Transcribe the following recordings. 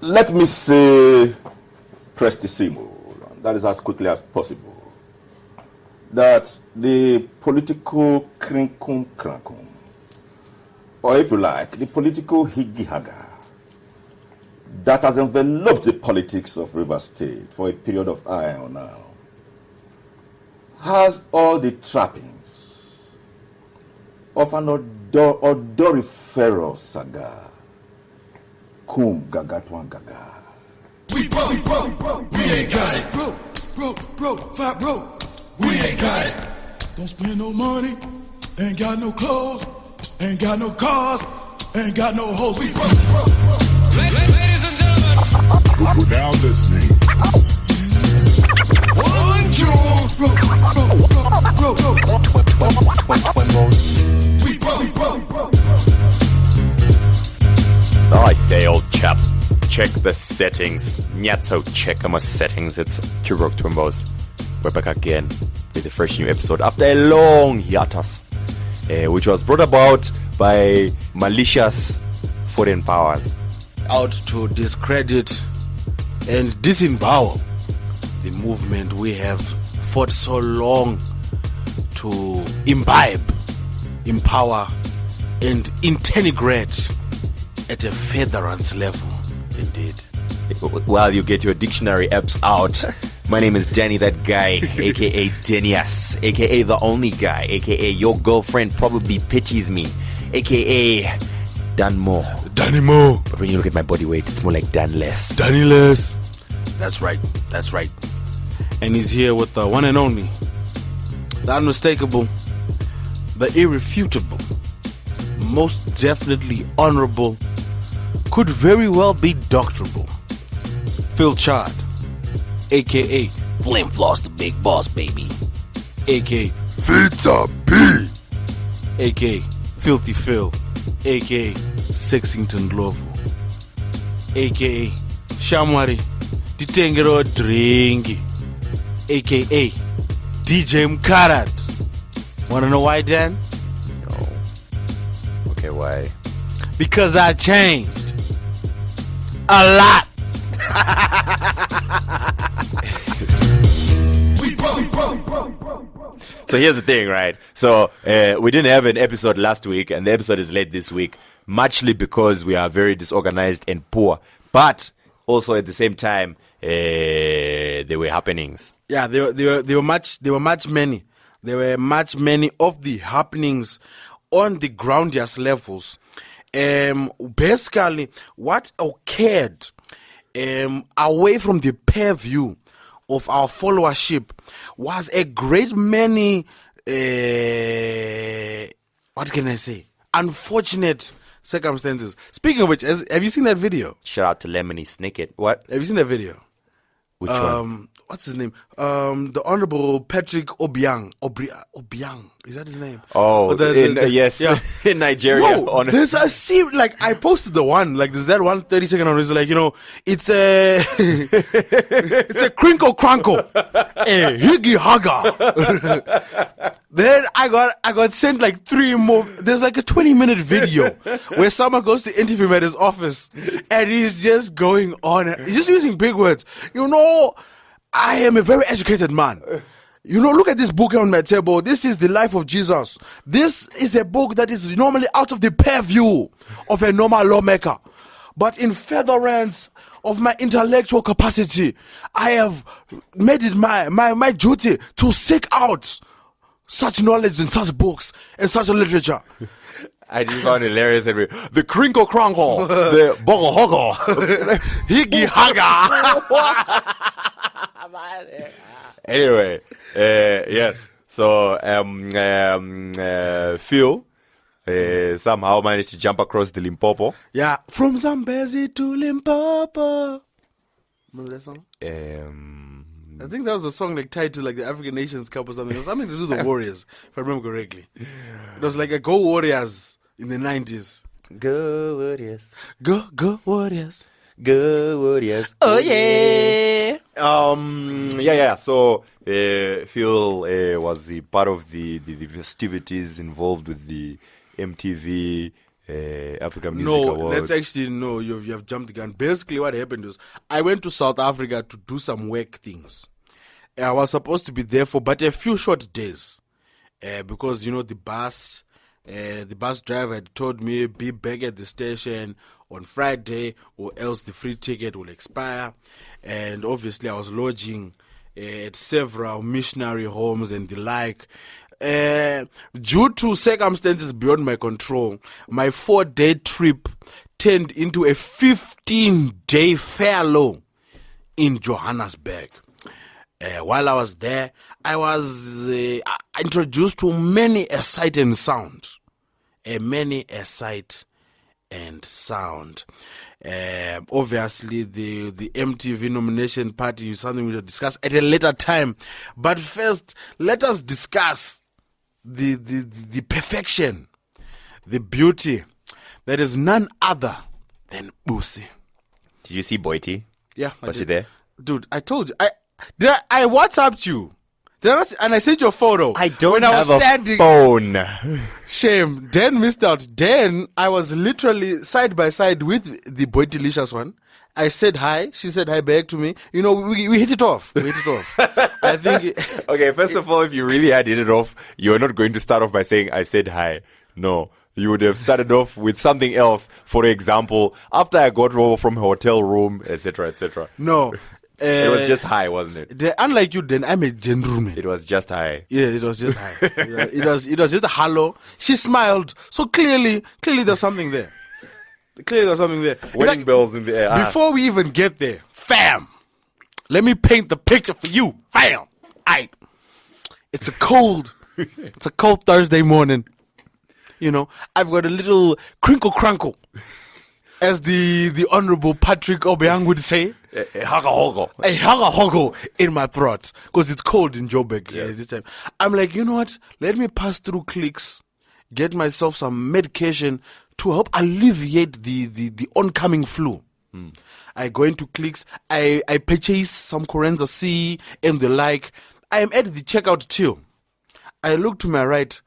Let me say prestissimo, that is as quickly as possible, that the political Crinkle, or if you like, the political Higi Haga, that has enveloped the politics of River State for a period of iron now, has all the trappings of an odoriferous saga. Kum gagatwan gaga. We broke, we ain't got it. Broke, we ain't got it. Don't spend no money, ain't got no clothes, ain't got no cars, ain't got no hoes. We broke. Ladies and gentlemen, we're now listening. 1, 2, Twimbos. We broke. I say, old chap, check the settings. Not so check my settings. It's Twimbos. We're back again with a fresh new episode after a long hiatus, which was brought about by malicious foreign powers out to discredit and disembowel the movement we have fought so long to imbibe, empower, and integrate at a federance level. Indeed. While you get your dictionary apps out, my name is Danny that guy, aka Denias, aka the only guy, aka your girlfriend probably pities me, aka Dan Mo. Danny Mo. But when you look at my body weight, it's more like Dan Less. Danny Less. That's right. And he's here with the one and only, the unmistakable, the irrefutable, most definitely honorable, could very well be doctorable, Phil Chard, aka Flame Floss the Big Boss, baby, aka Vita B, aka Filthy Phil, aka Sexington Glovo, aka Shamwari Ditengero Dringi, aka DJ Mkarat. Wanna know why, Dan? No. Okay, why? Because I changed a lot. So here's the thing, right? So we didn't have an episode last week, and the episode is late this week, muchly because we are very disorganized and poor. But also at the same time, there were happenings. Yeah, there were much many. There were much many of the happenings on the groundiest levels. Basically, what occurred away from the purview of our followership was a great many, what can I say, unfortunate circumstances. Speaking of which, have you seen that video? Shout out to Lemony Snicket. What? Have you seen that video? Which one? What's his name? The Honorable Patrick Obiang. Obiang. Is that his name? Oh, yes. Yeah. In Nigeria. Bro, there's a scene, like, I posted the one, like, there's that one 30-second one, it's like, it's a, it's a Crankle, a Higi Haga. Then I got sent like 3 more, there's like a 20-minute video where someone goes to interview him at his office, and he's just going on, he's just using big words. I am a very educated man. Look at this book on my table. This is the life of Jesus. This is a book that is normally out of the purview of a normal lawmaker. But in furtherance of my intellectual capacity, I have made it my duty to seek out such knowledge in such books and such literature. I just found it hilarious. The Crinkle, the Bogo Hogo, Higi Haga. Anyway, yes. So, Phil somehow managed to jump across the Limpopo. Yeah, from Zambezi to Limpopo. Remember that song? I think that was a song like tied to like the African Nations Cup or something. It was something to do with the Warriors, if I remember correctly. It was like a Go Warriors in the 90s. Go Warriors. Go Warriors. Go Warriors. Oh yeah. Yeah. So Phil was part of the festivities involved with the MTV Africa Music No, Awards. that's actually no. You have jumped the gun. Basically, what happened was I went to South Africa to do some work things. I was supposed to be there for but a few short days, because the bus driver had told me be back at the station on Friday or else the free ticket will expire. And obviously, I was lodging at several missionary homes and the like. Due to circumstances beyond my control, my 4-day trip turned into a 15-day furlough in Johannesburg. While I was there, I was introduced to many a sight and sound. Many a sight and sound. Obviously, the MTV nomination party is something we will discuss at a later time. But first, let us discuss the perfection, the beauty that is none other than Busi. Did you see Boiti? Yeah, Was she there? Dude, I told you. I WhatsApped you. And I sent you a photo. I don't when I was have standing, a phone. Shame. Dan missed out. Dan, I was literally side by side with the Boy Delicious one. I said hi. She said hi back to me. We hit it off. I think. Okay, first of all, if you really had hit it off, you're not going to start off by saying, I said hi. No. You would have started off with something else. For example, after I got home from hotel room, etc., etc. No. It was just hi, wasn't it? Unlike you, then I'm a gentleman. It was just hi. Yeah, it was just hi. it was just a hello. She smiled. So clearly there's something there. Wedding bells in the air. Before we even get there, fam, let me paint the picture for you, fam. Aight. It's a cold Thursday morning. I've got a little crankle, as the Honorable Patrick Obiang would say. A Haga in my throat because it's cold in Joburg this time. I'm like, you know what? Let me pass through Clicks, get myself some medication to help alleviate the oncoming flu. I go into Clicks, I purchase some Corenza C and the like. I am at the checkout till. I look to my right,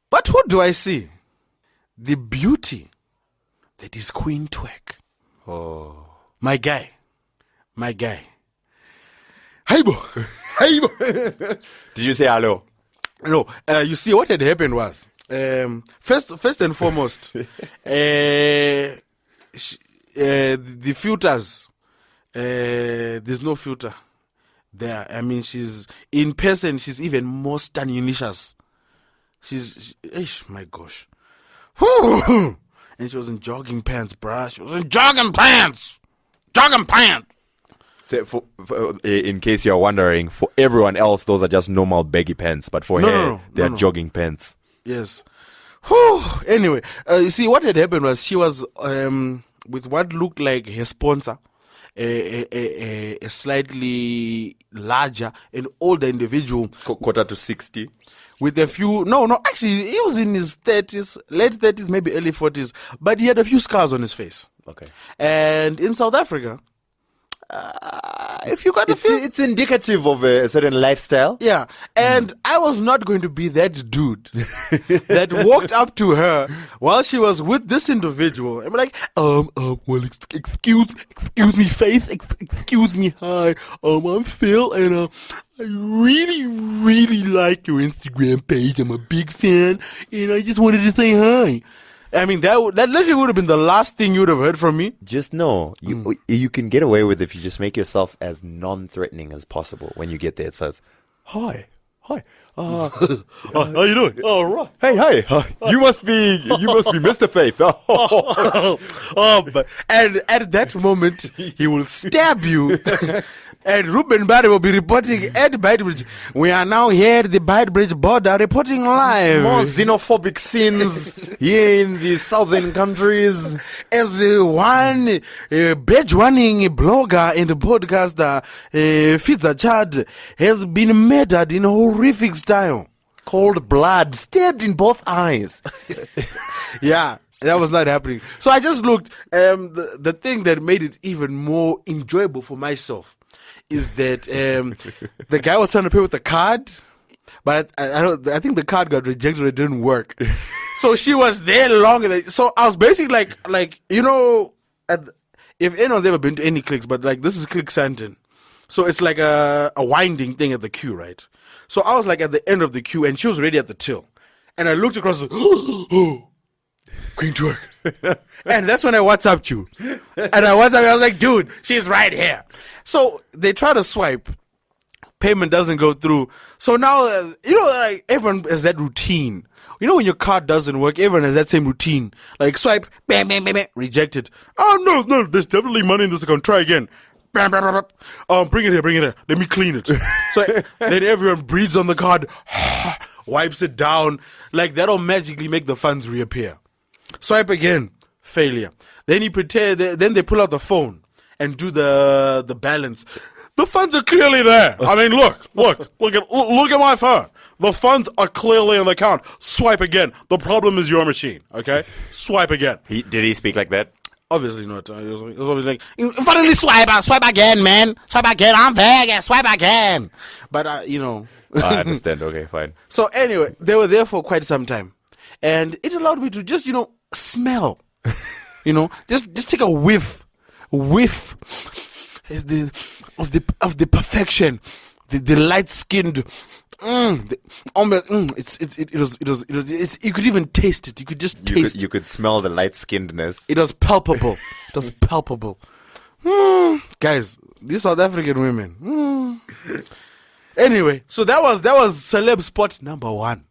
but who do I see? The beauty that is Queen Twerk. Oh. My guy. Hey, boy. Did you say hello? No, you see, what had happened was, first and foremost, the filters, there's no filter there. I mean, she's, in person, she's even more stunningicious. My gosh. And she was in jogging pants, bruh. She was in jogging pants. So in case you're wondering, for everyone else, those are just normal baggy pants. But for her, they are jogging pants. Yes. Anyway, you see, what had happened was she was with what looked like her sponsor, a slightly larger and older individual. Quarter to 60. With a few, actually, he was in his 30s, late 30s, maybe early 40s, but he had a few scars on his face. Okay. And in South Africa, if you got it's indicative of a certain lifestyle. Yeah, and I was not going to be that dude that walked up to her while she was with this individual and be like, well, excuse me, face, excuse me, hi, I'm Phil, and I really, really like your Instagram page. I'm a big fan, and I just wanted to say hi. I mean, that literally would have been the last thing you would have heard from me. Just know, you can get away with it if you just make yourself as non-threatening as possible. When you get there, it says, hi. How you doing? All right. Hey. You must be Mr. Faith. And at that moment, he will stab you. And Ruben Barry will be reporting at Beitbridge. We are now here at the Beitbridge border reporting live. More xenophobic scenes here in the southern countries. As one badge-winning blogger and podcaster, Fitza Chad, has been murdered in a horrific style. Cold blood, stabbed in both eyes. Yeah. That was not happening. So I just looked. The thing that made it even more enjoyable for myself is that the guy was trying to pay with the card, but I think the card got rejected. It didn't work. So she was there longer than, so I was basically like, you know, if anyone's ever been to any clicks, but like this is Click Santon. So it's like a winding thing at the queue, right? So I was like at the end of the queue and she was already at the till. And I looked across, Queen Twerk. And that's when I WhatsApped you. And I was like, dude, she's right here. So they try to swipe. Payment doesn't go through. So now, you know, like everyone has that routine. You know, when your card doesn't work, everyone has that same routine. Like swipe, bam, bam, bam, bam, rejected. Oh, no, there's definitely money in this account. Try again. Bam, bam, bam, bam. Bring it here. Let me clean it. So then everyone breathes on the card, wipes it down. Like that'll magically make the funds reappear. Swipe again, failure. Then then they pull out the phone and do the balance. The funds are clearly there. I mean, look at my phone. The funds are clearly in the account. Swipe again. The problem is your machine. Okay, swipe again. Did he speak like that? Obviously not. It was always like, finally swipe again, man. Swipe again. I'm there. Swipe again. But you know. I understand. Okay, fine. So anyway, they were there for quite some time, and it allowed me to just smell. Just take a whiff of the perfection, the light skinned. It was. You could even taste it. You could just taste. You could smell the light skinnedness. It was palpable. Guys, these South African women. Anyway, so that was celeb spot number 1.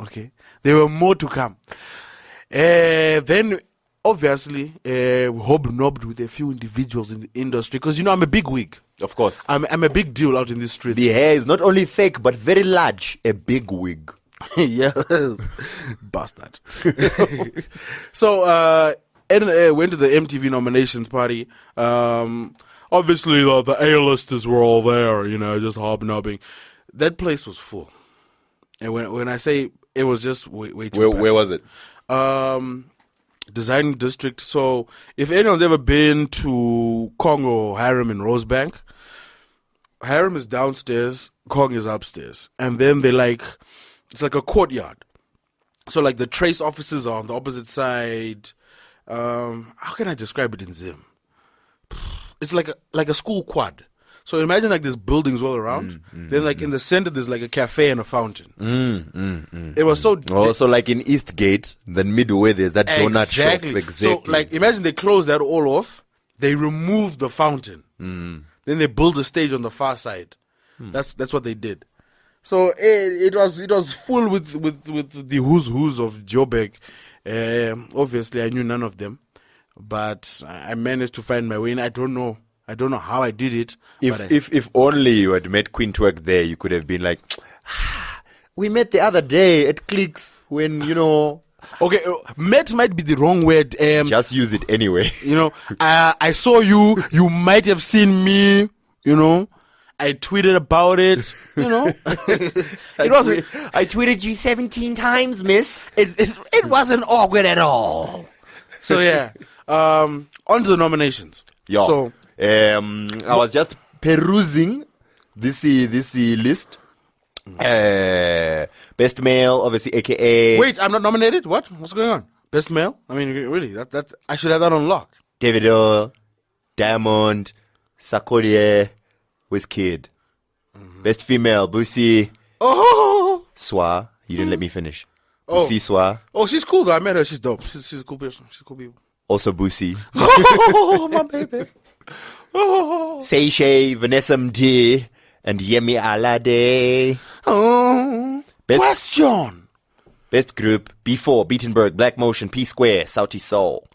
Okay, there were more to come. Then obviously hobnobbed with a few individuals in the industry because I'm a big wig. Of course, I'm a big deal out in the streets. The hair is not only fake but very large. A big wig. Yes, bastard. So went to the MTV nominations party. Obviously the A-listers were all there, just hobnobbing. That place was full, and when I say it was just way too bad. Where was it? Design district. So if anyone's ever been to Kong or Harem in Rosebank, Harem is downstairs, Kong is upstairs, and then it's like a courtyard. So like the trace offices are on the opposite side. How can I describe it in Zim? It's like a school quad. So imagine like there's buildings all around. Then in the center there's like a cafe and a fountain. It was so. So like in Eastgate, then midway there's that donut shop. Exactly. So imagine they close that all off. They remove the fountain. Then they build a stage on the far side. That's what they did. So it was full with the who's of Joburg. Obviously I knew none of them, but I managed to find my way in. I don't know how I did it. If only you had met Queen Twerk there, you could have been like, we met the other day at Clicks when, Okay, met might be the wrong word. Just use it anyway. I saw you. You might have seen me. I tweeted about it. It wasn't. I tweeted you 17 times, miss. It wasn't awkward at all. So yeah, on to the nominations. Yeah. So I was just perusing this list. Best male, obviously, aka. Wait, I'm not nominated. What's going on? Best male? I mean, really? That I should have that on lock. Davido, Diamond, Sarkodie, Wizkid. Best female, Boosie. Oh, Swa. You didn't let me finish. Boosie Swa. Oh, she's cool though. I met her. She's dope. She's a cool person. She's cool people. Also Boosie. Oh, my baby. Oh. Seishay, Vanessa Mdee, and Yemi Alade. Oh. Question. Best group, B4, Beatenberg, Black Motion, P Square, Sauti Soul.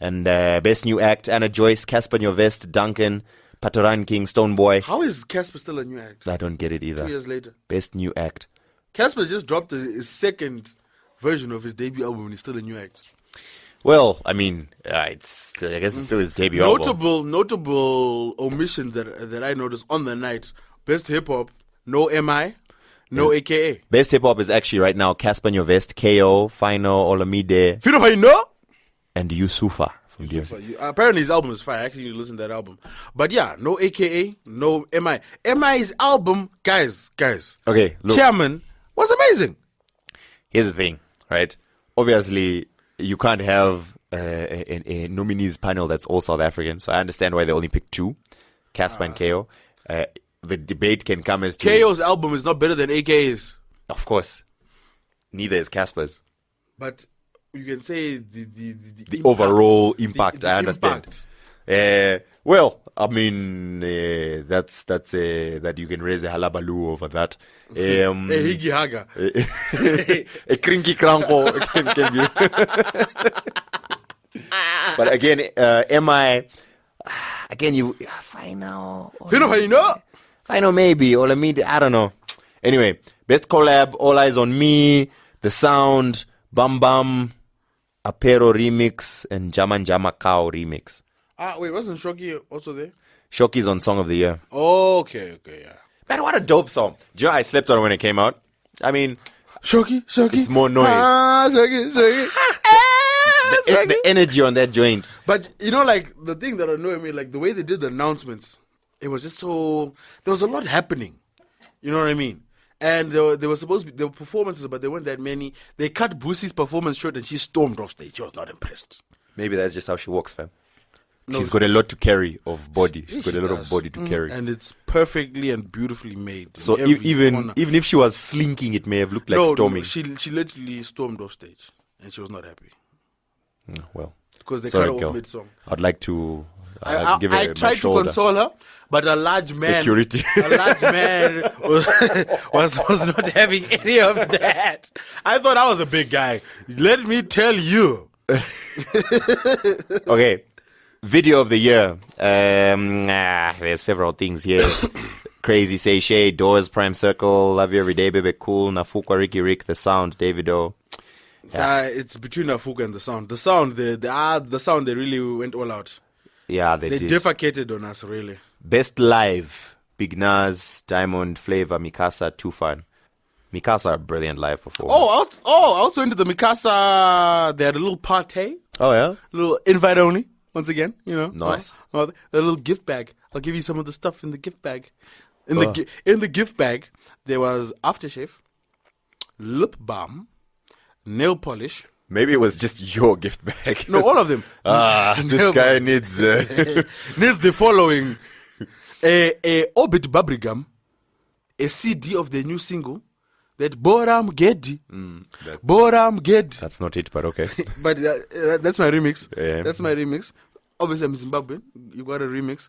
And best new act, Anna Joyce, Casper Nyovest, Duncan, Patoran King, Stoneboy. How is Casper still a new act? I don't get it either. 2 years later. Best new act. Casper just dropped his second version of his debut album and he's still a new act. Well, I mean, I guess it's still his debut album. Notable omissions that I noticed on the night. Best hip hop, no MI, no AKA. Best hip hop is actually right now Casper Nyovest, KO, Final, Olamide, Fino Haino, and Yusufa from DMC. Apparently his album is fire. I actually need to listen to that album. But yeah, no AKA, no MI. MI's album, guys. Okay, look. Chairman was amazing. Here's the thing. right? Obviously, you can't have a nominees panel that's all South African. So I understand why they only picked 2, Casper and KO. The debate can come as to... KO's album is not better than AK's. Of course. Neither is Casper's. But you can say the overall impact, the I understand. impact. Well, I mean, that's that you can raise a halabaloo over that. A Higi Haga. A Crinkle can be. But again, am I? Again, you final. Final maybe, or I don't know. Anyway, best collab, All Eyes on Me, The Sound, Bam Bam, Apero remix, and Jaman Jama Cow remix. Wait, wasn't Shoki also there? Shoki's on Song of the Year. Oh, okay, yeah. Man, what a dope song. Do you know I slept on it when it came out? I mean, Shoki. it's more noise. Shoki. The energy on that joint. But, like, the thing that annoyed me, like, the way they did the announcements, it was just so... There was a lot happening. You know what I mean? And there were supposed to be... There were performances, but there weren't that many. They cut Boosie's performance short and she stormed off stage. She was not impressed. Maybe that's just how she walks, fam. No, She's got a lot to carry of body. She's got she a lot does. of body to carry. And it's perfectly and beautifully made. So in every even corner. if she was slinking, it may have looked like storming. No, she literally stormed off stage. And she was not happy. Well, Because they sorry, cut her girl. off mid-song. I'd like to give I her my tried to shoulder. console her, but a large man, Security. a large man was not having any of that. I thought I was a big guy. Let me tell you. Okay, video of the year. There's several things here. Crazy Say Shay, Doors, Prime Circle, Love You Every Day, Baby Cool, Nafukwa, Ricky Rick, The Sound, Davido. It's between Afuka and the sound. The sound, the sound, they really went all out. Yeah, they did. Defecated on us, really. Best Live, Big Nas, Diamond, Flavor, Mikasa, Tufan. Mikasa, a brilliant live performer. Also into the Mikasa, they had a little party, Oh, yeah? a little invite only, once again, Nice. A little gift bag. I'll give you some of the stuff in the gift bag. In the gift bag, there was aftershave, lip balm, nail polish. Maybe it was just your gift bag. No, all of them. This guy needs... Needs the following. A Orbit bubblegum, a CD of the new single, that Boram Gedi. Boram Gedi. That's not it, but okay. But that's my remix. Yeah. That's my remix. Obviously, I'm Zimbabwean. You got a remix.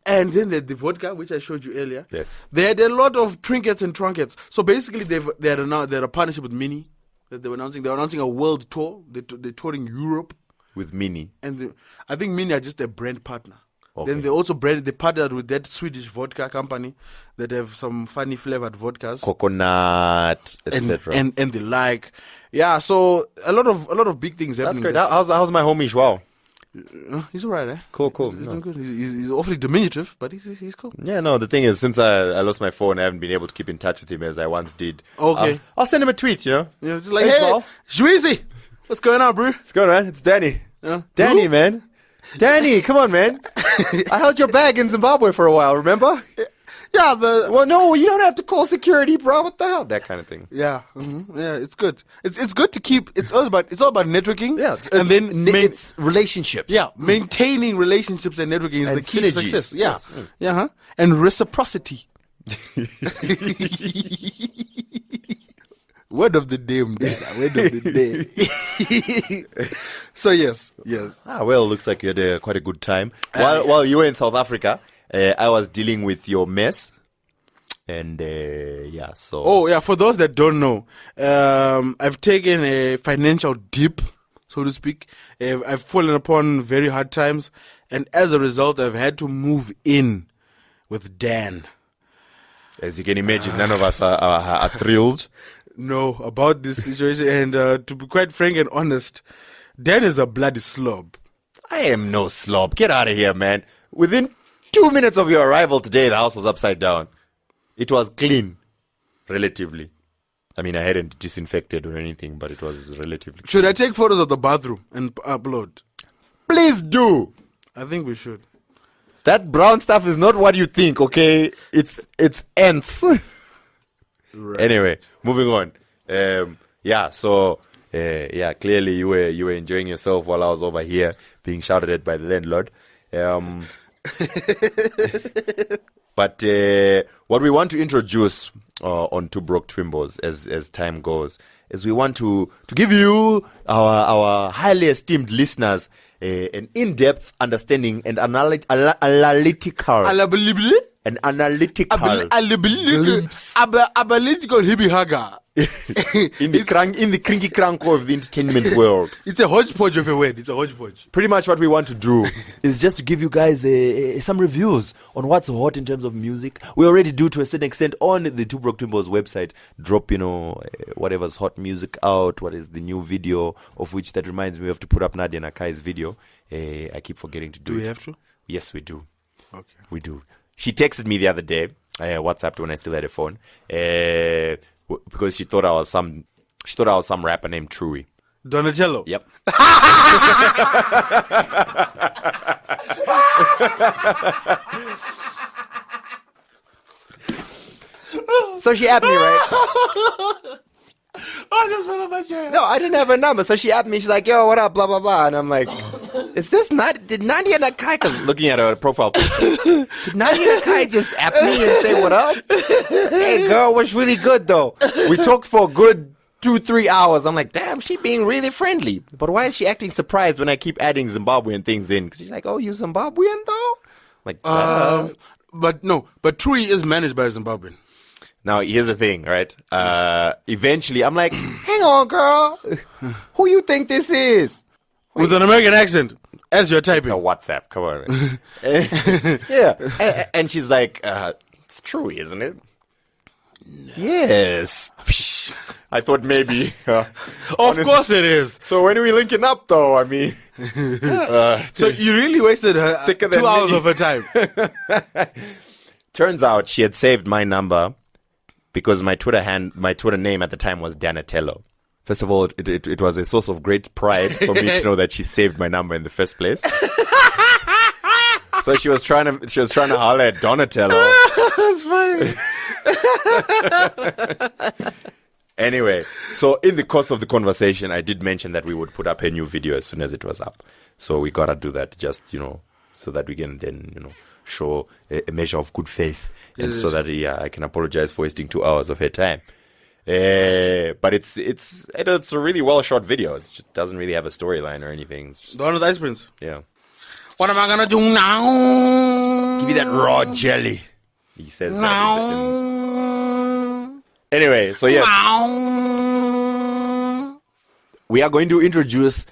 And then the vodka, which I showed you earlier. Yes. They had a lot of trinkets and trunkets. So basically, they had a partnership with Mini that they were announcing. They were announcing a world tour. They're touring Europe. With Mini. And I think Mini are just a brand partner. Okay. Then they partnered with that Swedish vodka company that have some funny flavored vodkas. Coconut, etc. And the like. Yeah, so a lot of big things That's happening. great. there. How's my homie Joao? He's alright, eh? Cool. He's doing good. He's awfully diminutive, but he's cool. Yeah, no, the thing is, since I lost my phone, I haven't been able to keep in touch with him as I once did. Okay. I'll send him a tweet, Yeah, it's like, Hey, hey, Joao. Shweezy, what's going on, bro? What's going on? It's Danny. Yeah. Danny, Who? man. Danny, come on, man. I held your bag in Zimbabwe for a while, remember? Yeah, Well, no, you don't have to call security, bro. What the hell? That kind of thing. yeah, yeah. It's good. It's good to keep. It's all about networking. Yeah, it's relationships. yeah, maintaining relationships and networking is And the key to synergies. success. Yeah, Yes. yeah, huh? And reciprocity. Word of the day, Mdela. Word of the day. So yes. Well, looks like you had quite a good time. While you were in South Africa, I was dealing with your mess. And, so... Oh, yeah, for those that don't know, I've taken a financial dip, so to speak. I've fallen upon very hard times. And as a result, I've had to move in with Dan. As you can imagine, none of us are thrilled. No, about this situation. And to be quite frank and honest, Dan is a bloody slob. I am no slob. Get out of here, man. Within 2 minutes of your arrival today, the house was upside down. It was clean, relatively. I mean, I hadn't disinfected or anything, but it was relatively clean. Should I take photos of the bathroom and upload? Please do. I think we should. That brown stuff is not what you think, okay? It's ants. Right. Anyway, moving on. yeah, so clearly you were enjoying yourself while I was over here being shouted at by the landlord. But what we want to introduce on Two Broke Twimbos as time goes is we want to give you our highly esteemed listeners an in-depth understanding and analytical analytical hibi haga. in the crinky crankle of the entertainment world. It's a hodgepodge of a word. It's a hodgepodge. Pretty much what we want to do is just to give you guys some reviews on what's hot in terms of music. We already do to a certain extent on the Two Broke Twimbos website. Drop, whatever's hot music out. What is the new video of which that reminds me we have to put up Nadia Nakai's video. I keep forgetting to do it. Do we have to? Yes, we do. Okay. We do. She texted me the other day. WhatsApped when I still had a phone. Because she thought I was some rapper named Truey. Donatello. Yep. So she added me, right? I just fell off my chair. No, I didn't have her number. So she added me. She's like, yo, what up, blah, blah, blah. And I'm like, is this not, did Nadia Nakai, because looking at her profile picture, did Nadia Nakai just add me and say what up? Hey, girl, was really good, though. We talked for a good 2-3 hours. I'm like, damn, she being really friendly. But why is she acting surprised when I keep adding Zimbabwean things in? Because she's like, oh, you Zimbabwean, though? Like, But Trui is managed by a Zimbabwean. Now, here's the thing, right? Eventually, I'm like, hang on, girl. Who you think this is? With an American accent, as you're typing. It's a WhatsApp, come on. Yeah. And she's like, it's true, isn't it? No. Yes. I thought maybe. Of course it is. So when are we linking up, though? I mean. So you really wasted 2 hours of her time. Turns out she had saved my number because my Twitter name at the time was Donatello. First of all, it was a source of great pride for me to know that she saved my number in the first place. So she was trying to holler at Donatello. That's funny. Anyway, so in the course of the conversation, I did mention that we would put up a new video as soon as it was up. So we gotta do that, just so that we can then show a measure of good faith, and so that I can apologize for wasting 2 hours of her time. But it's a really well shot video. It just doesn't really have a storyline or anything. It's just, The one with Ice Prince. yeah. What am I gonna do now? Give me that raw jelly. He says that. Anyway, so yes, we are going to introduce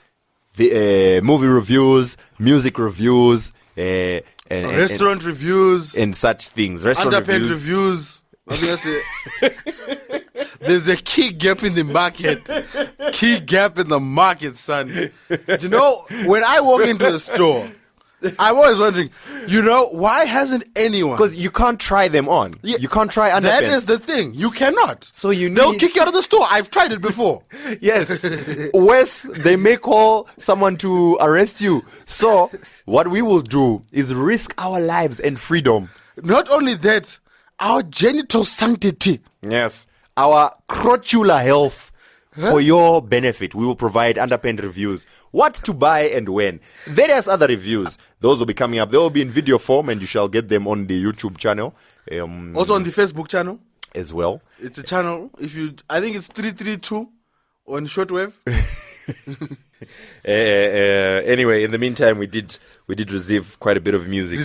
the movie reviews, music reviews, and Restaurant reviews. and such things. Restaurant Underpaid reviews. reviews. There's a key gap in the market. Key gap in the market, son. You know, when I walk into a store, I'm always wondering, why hasn't anyone? Because you can't try them on. Yeah, You can't try underpants. That is the thing. You cannot. So you They'll need- kick you out of the store. I've tried it before. Yes. Wes, they may call someone to arrest you. So what we will do is risk our lives and freedom. Not only that, our genital sanctity. Yes. Our crotchular health. For your benefit, we will provide underpant reviews. What to buy and when. Various other reviews. Those will be coming up. They will be in video form, and you shall get them on the YouTube channel. Also on the Facebook channel. As well. It's a channel. I think it's 332 on shortwave. Anyway, in the meantime, we did receive quite a bit of music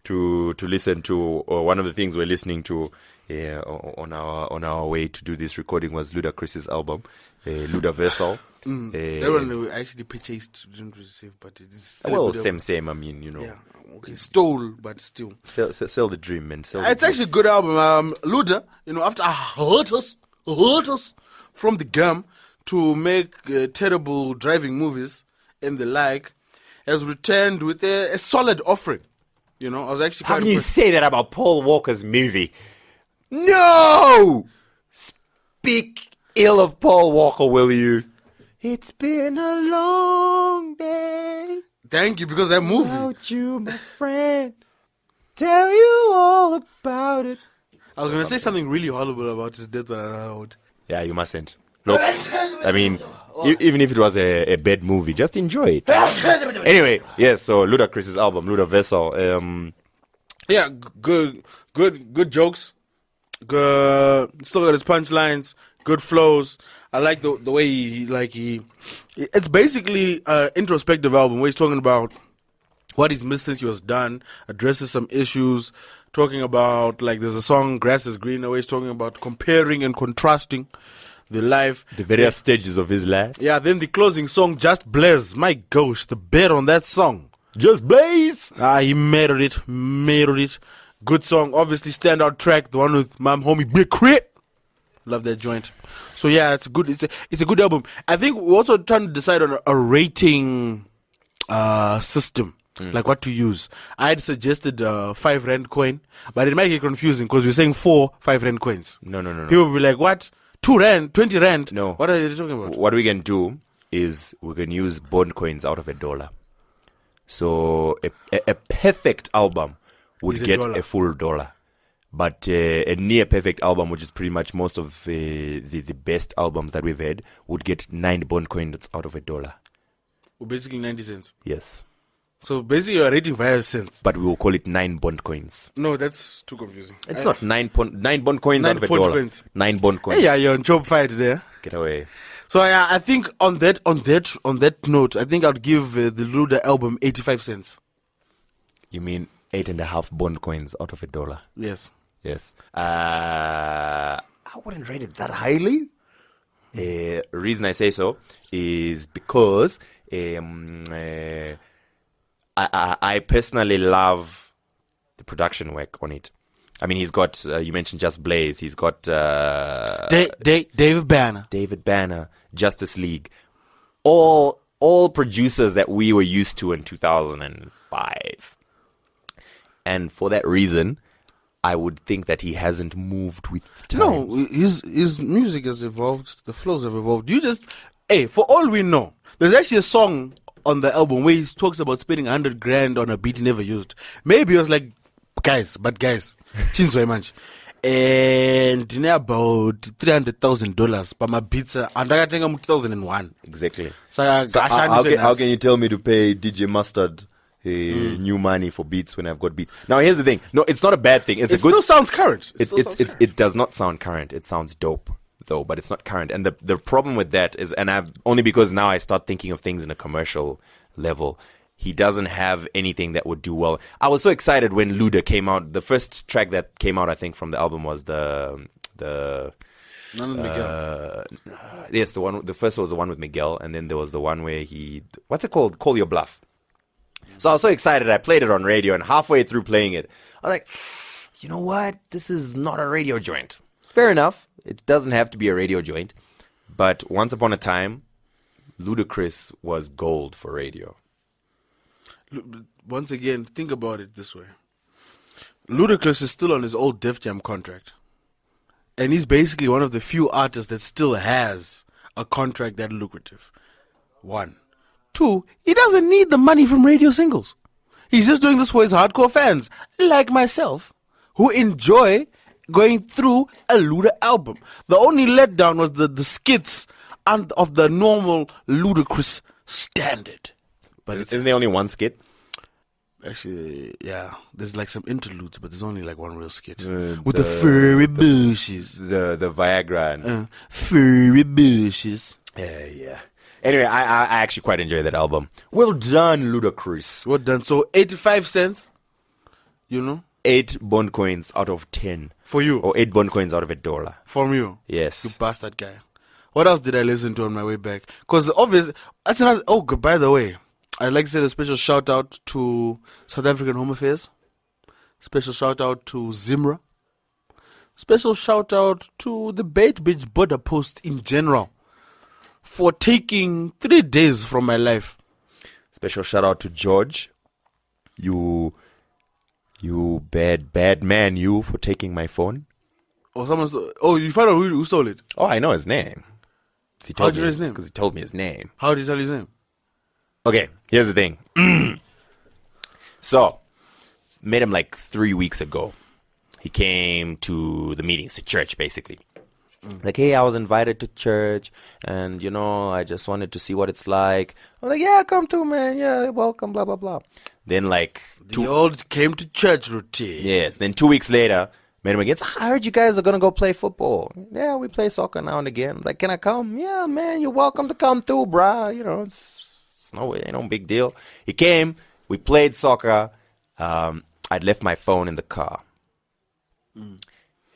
to listen to. One of the things we're listening to on our way to do this recording was Ludicrous's album, Ludaversal. That one we actually purchased, didn't receive, but it is Well, same. I mean, Yeah, okay, stole, but still. Sell the dream, man. Sell the It's dream. actually a good album. Luda, after a hiatus from the gum to make terrible driving movies and the like, has returned with a solid offering. I was actually How quite can you impressed. say that about Paul Walker's movie? No! Speak ill of Paul Walker, will you? It's been a long day Thank you, because that movie. without you, my friend. Tell you all about it. I was going to say something really horrible about his death when I heard. Yeah, you mustn't. Nope. I mean, even if it was a bad movie, just enjoy it. Anyway, yeah, so Ludacris's album, Ludaversal. Yeah, good jokes. Good, still got his punchlines, good flows. I like the way he it's basically an introspective album where he's talking about what he's missed since he was done, addresses some issues, talking about, like, there's a song, Grass is Greener, where he's talking about comparing and contrasting the life. The various stages of his life. Yeah, then the closing song, Just Blaze. My gosh, the beat on that song. Just Blaze! He murdered it. Good song. Obviously, standout track, the one with my homie Big Crit. Love that joint. So yeah, it's good. It's a good album. I think we're also trying to decide on a rating system, like what to use. I had suggested 5 Rand coin, but it might get confusing because we're saying 4 5 Rand coins. No. People will be like, what? 2 Rand, 20 Rand? No. What are you talking about? What we can do is we can use bond coins out of $1. So a perfect album would get $1. a full $1. But a near perfect album, which is pretty much most of the best albums that we've had, would get 9 bond coins out of $1. Well, basically 90 cents. Yes. So basically you're rating via cents. But we will call it 9 bond coins. No, that's too confusing. It's not 9 bond coins 9 out of bond $1. coins. 9 bond coins. Yeah, you're on job fight there. Get away. So yeah, I think on that note, I think I'd give the Luda album 85 cents. You mean 8.5 bond coins out of $1? Yes. Yes. I wouldn't rate it that highly. Reason I say so is because I personally love the production work on it. I mean, he's got, you mentioned Just Blaze. He's got David Banner, Justice League. All producers that we were used to in 2005. And for that reason, I would think that he hasn't moved with times. No, his music has evolved. The flows have evolved. For all we know, there's actually a song on the album where he talks about spending 100 grand on a beat he never used. Maybe he was like, guys, chinzwe manch. And in about $300,000 but my beats and I got 2001. Exactly. So how can you tell me to pay DJ Mustard new money for beats when I've got beats? Now here's the thing. No, it's not a bad thing. It still sounds current. It does not sound current. It sounds dope though, but it's not current. And the problem with that is, and I've only because now I start thinking of things in a commercial level. He doesn't have anything that would do well. I was so excited when Luda came out. The first track that came out, I think, from the album was the yes, the one. The first was the one with Miguel, and then there was the one where what's it called? Call Your Bluff. So I was so excited. I played it on radio, and halfway through playing it, I was like, you know what? This is not a radio joint. Fair enough. It doesn't have to be a radio joint. But once upon a time, Ludacris was gold for radio. Once again, think about it this way. Ludacris is still on his old Def Jam contract. And he's basically one of the few artists that still has a contract that lucrative. 1. 2, he doesn't need the money from radio singles. He's just doing this for his hardcore fans, like myself, who enjoy going through a Luda album. The only letdown was the skits and of the normal Ludacris standard. But isn't there only one skit? Actually, yeah. There's like some interludes, but there's only like one real skit. With the furry bushes. The Viagra. And furry bushes. Yeah. Anyway, I actually quite enjoy that album. Well done, Ludacris. Well done. So 85 cents, 8 bond coins out of 10. For you? Or 8 bond coins out of $1. From you? Yes. You bastard guy. What else did I listen to on my way back? Because obviously, that's another. Oh, by the way, I'd like to say a special shout out to South African Home Affairs. Special shout out to Zimra. Special shout out to the Beitbridge border post in general for taking 3 days from my life. Special shout out to George. You bad man, you, for taking my phone. Oh, you found out who stole it? Oh, I know his name. How did you know his name? Because he told me his name. How did you tell his name? Okay, here's the thing. So, met him like 3 weeks ago. He came to the meetings, to church, basically. Like, hey, I was invited to church, and, you know, I just wanted to see what it's like. I'm like, yeah, come too, man. Yeah, welcome, blah, blah, blah. Then, like... The old came to church routine. Yes. Then 2 weeks later, met him again. I heard you guys are going to go play football. Yeah, we play soccer now and again. I was like, can I come? Yeah, man, you're welcome to come too, bruh. You know, it's no big deal. He came. We played soccer. I'd left my phone in the car.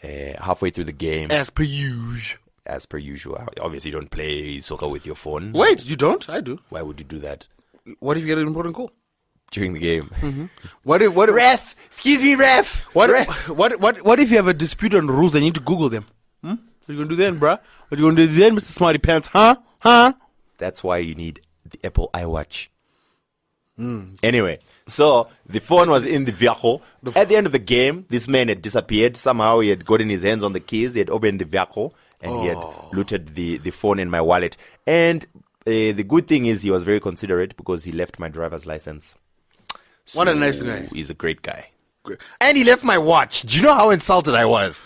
Halfway through the game. As per usual. As per usual. Obviously, you don't play soccer with your phone. Wait, you don't? I do. Why would you do that? What if you get an important call? During the game. What if Ref! Excuse me, ref! What if you have a dispute on rules and you need to Google them? What are you going to do then, bruh? What are you going to do then, Mr. Smarty Pants? Huh? That's why you need the Apple iWatch. Anyway, so the phone was in the vehicle. At the end of the game, this man had disappeared. Somehow he had gotten his hands on the keys. He had opened the vehicle and he had looted the phone in my wallet. And the good thing is he was very considerate because he left my driver's license. What a nice guy. He's a great guy. And he left my watch. Do you know how insulted I was?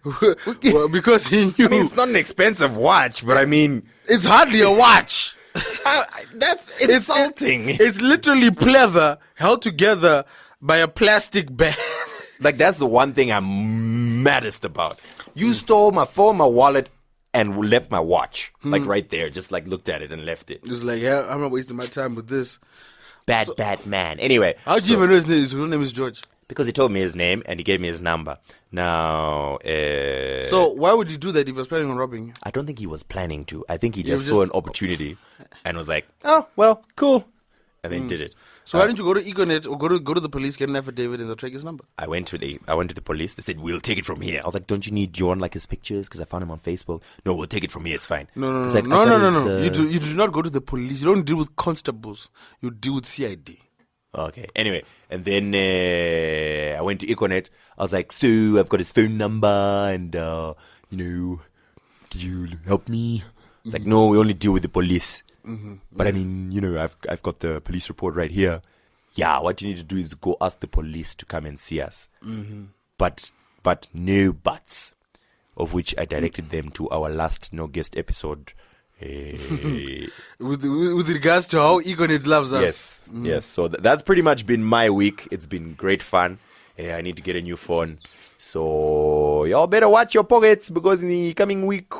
Well, because he knew. I mean, it's not an expensive watch, but I mean... It's hardly a watch. That's insulting. It's literally pleather held together by a plastic bag. Like, that's the one thing I'm maddest about. You stole my phone, my wallet, and left my watch. Like, right there. Just, like, looked at it and left it. Just like, yeah, I'm not wasting my time with this. Bad man. Anyway. How do you even know his name? His real name is George. Because he told me his name and he gave me his number. Now, so why would you do that if he was planning on robbing you? I don't think he was planning to. I think he just saw an opportunity and was like, oh, well, cool. And then did it. So why didn't you go to Econet or go to the police, get an affidavit, and they'll track his number? I went to the police. They said, we'll take it from here. I was like, don't you need John, like, his pictures? Because I found him on Facebook. No, we'll take it from here. It's fine. No. Like, No. You do not go to the police. You don't deal with constables. You deal with CID. Okay. Anyway, and then I went to Econet. I was like, so I've got his phone number, and could you help me? It's like, no, we only deal with the police. But I mean, I've got the police report right here. Yeah, what you need to do is go ask the police to come and see us. But no buts, of which I directed them to our last no guest episode. With regards to how Econet loves us. Yes. So that's pretty much been my week. It's been great fun. I need to get a new phone. So y'all better watch your pockets, because in the coming week,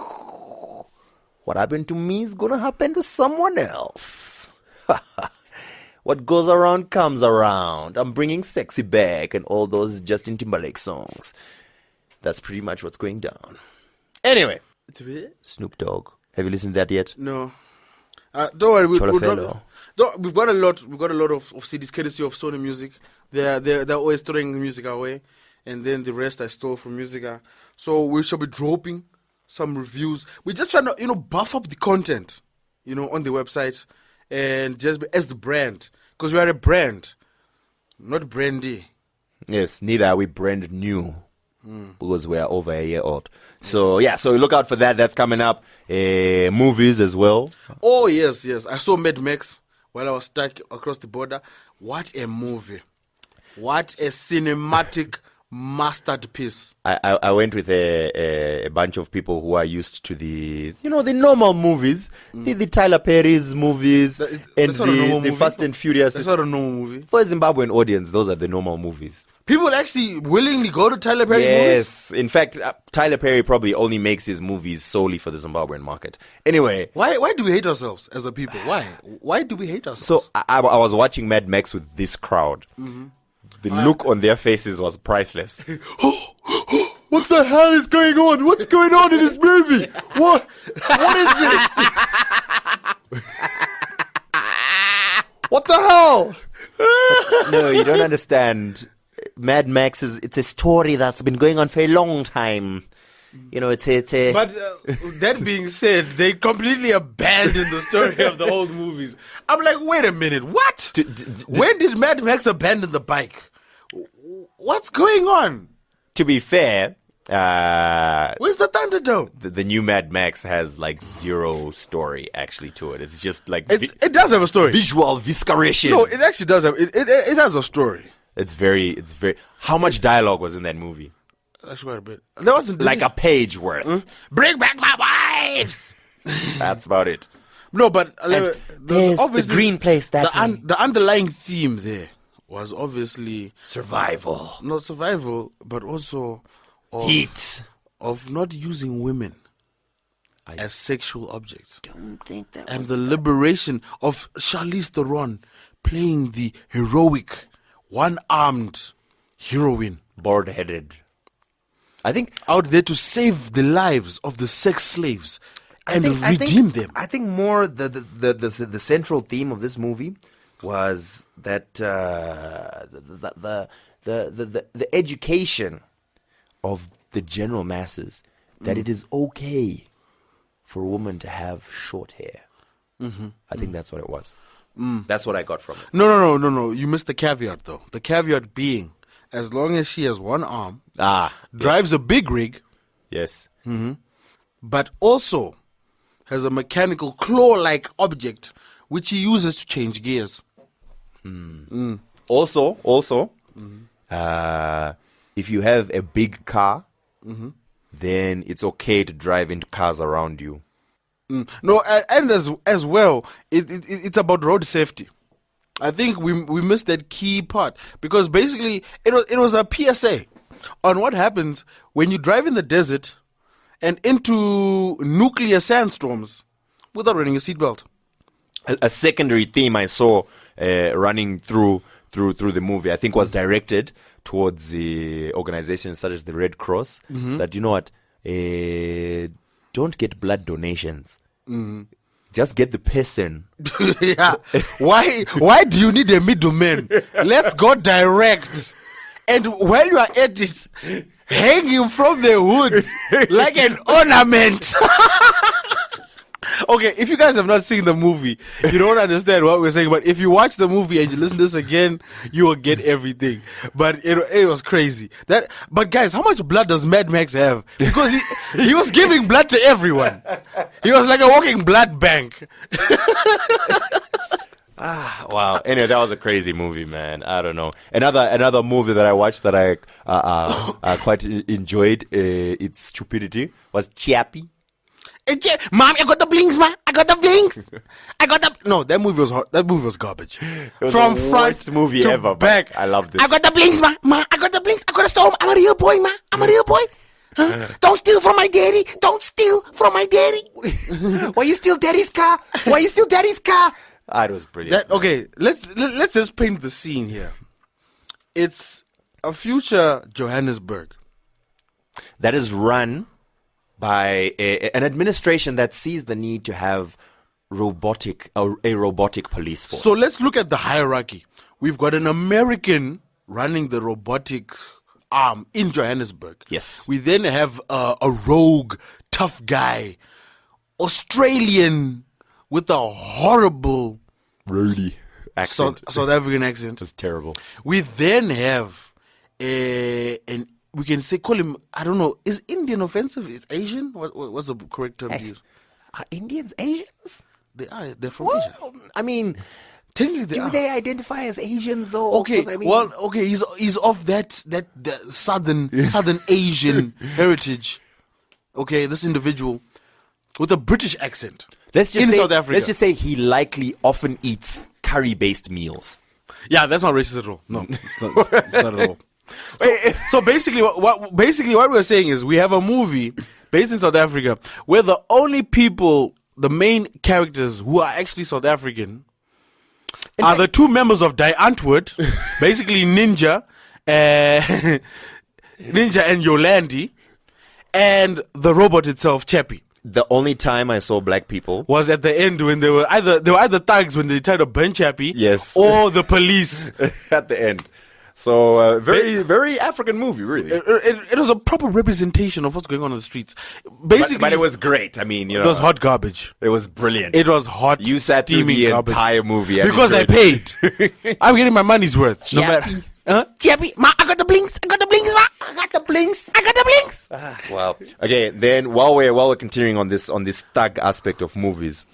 what happened to me is gonna happen to someone else. What goes around comes around. I'm bringing sexy back and all those Justin Timberlake songs. That's pretty much what's going down. Anyway, Snoop Dogg. Have you listened to that yet? No. Don't worry. We've got a lot. We've got a lot of CDs courtesy of Sony Music. They're always throwing the music away, and then the rest I stole from Musica. So we shall be dropping some reviews. We're just trying to buff up the content, on the website, and just be as the brand, because we are a brand, not brandy. Yes, neither are we brand new. Because we are over a year old. So look out for that. That's coming up. Movies as well. Oh, yes. I saw Mad Max while I was stuck across the border. What a movie. What a cinematic masterpiece. I went with a bunch of people who are used to the normal movies, the Tyler Perry's movies, and the Fast and Furious. That's not a normal movie. For a Zimbabwean audience, those are the normal movies. People actually willingly go to Tyler Perry movies? Yes. In fact, Tyler Perry probably only makes his movies solely for the Zimbabwean market. Anyway. Why do we hate ourselves as a people? Why do we hate ourselves? So I was watching Mad Max with this crowd. The look on their faces was priceless. What the hell is going on? What's going on in this movie? What is this? What the hell? No, you don't understand. Mad Max it's a story that's been going on for a long time. It's a... But that being said, they completely abandoned the story of the old movies. I'm like, wait a minute, what? When did Mad Max abandon the bike? What's going on? To be fair... where's the Thunderdome? The new Mad Max has like zero story actually to it. It's just like... It does have a story. Visual visceration. No, it actually does have... It has a story. It's very... How much dialogue was in that movie? That's quite a bit. There wasn't like a page worth. Bring back my wives. That's about it. No, but There's obviously the green place that the underlying theme there was obviously survival, not survival, but also of, heat of not using women as sexual objects. Don't think that And the liberation of Charlize Theron playing the heroic, one-armed heroine. bored-headed. I think Out there to save the lives of the sex slaves and redeem them. I think more the central theme of this movie was that the education of the general masses that it is okay for a woman to have short hair. I think that's what it was. That's what I got from it. No. You missed the caveat, though. The caveat being, as long as she has one arm, drives a big rig, yes. but also has a mechanical claw-like object which he uses to change gears. Also, if you have a big car, then it's okay to drive into cars around you. No, and as well, it's about road safety. I think we missed that key part because basically it was a PSA on what happens when you drive in the desert and into nuclear sandstorms without wearing a seatbelt. A secondary theme I saw running through the movie, I think, was directed towards the organizations such as the Red Cross. That, you know what, don't get blood donations. Just get the person. Yeah. Why do you need a middleman? Let's go direct. And while you are at it, hang him from the hood like an ornament. Okay, if you guys have not seen the movie, you don't understand what we're saying. But if you watch the movie and you listen to this again, you will get everything. But it was crazy. But guys, how much blood does Mad Max have? Because he was giving blood to everyone. He was like a walking blood bank. Wow. Anyway, that was a crazy movie, man. I don't know. Another movie that I watched that I quite enjoyed, its stupidity, was Chiappy. Mom, I got the blinks, ma. I got the blinks. No, that movie was that movie was garbage. It was From the front worst movie to ever. back. I loved it. I got the blinks, ma. I got the blinks. I got a storm. I'm a real boy, ma. I'm a real boy. Huh? Don't steal from my daddy. Don't steal from my daddy. Why you steal daddy's car? Why you steal daddy's car? It was brilliant. Okay, let's just paint the scene here. It's a future Johannesburg. That is run by an administration that sees the need to have a robotic police force. So let's look at the hierarchy. We've got an American running the robotic arm in Johannesburg. Yes. We then have a rogue, tough guy, Australian with a horrible Rudy accent. South African accent. It was terrible. We then have an we can say, call him, I don't know, is Indian offensive? Is Asian? What's the correct term to use? Are Indians Asians? They are. They're from Asia. I mean, Technically, they do are. they identify as Asians though? Okay, 'Cause I mean, well, okay, he's of that southern Asian heritage. Okay, this individual with a British accent. Let's just in say, South Africa. Let's just say he likely often eats curry-based meals. Yeah, that's not racist at all. No, it's not at all. So basically, what we're saying is we have a movie based in South Africa where the only people, the main characters who are actually South African, are the two members of Die Antwoord, basically Ninja and Yolandi, and the robot itself, Chappie. The only time I saw black people Was at the end when they were either thugs when they tried to burn Chappie, Yes. or the police. at the end. So very African movie, really. It was a proper representation of what's going on in the streets. Basically, but it was great. I mean, you know, it was hot garbage. It was brilliant. It was hot. You sat through steaming the garbage. entire movie and because I enjoyed paid. I'm getting my money's worth. No matter. Chappie, ma, I got the blinks. I got the blinks, ma. I got the blinks. I got the blinks. Wow. Okay, then while we're continuing on this thug aspect of movies,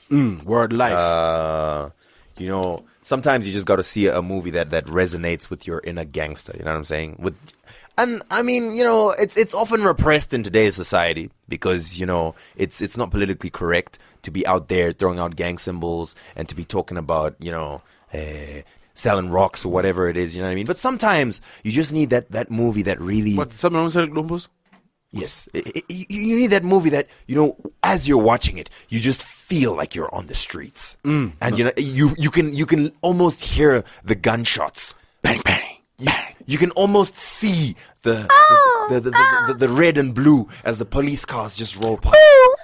Word life. you know, sometimes you just got to see a movie that resonates with your inner gangster. You know what I'm saying? And I mean, it's often repressed in today's society because, it's not politically correct to be out there throwing out gang symbols and to be talking about, selling rocks or whatever it is, you know what I mean? But sometimes you just need that movie that really... What, something wrong with Twimbos? Yes. You need that movie that, as you're watching it, you just feel like you're on the streets. And, you can almost hear the gunshots. Bang, bang, bang. You can almost see the red and blue as the police cars just roll past.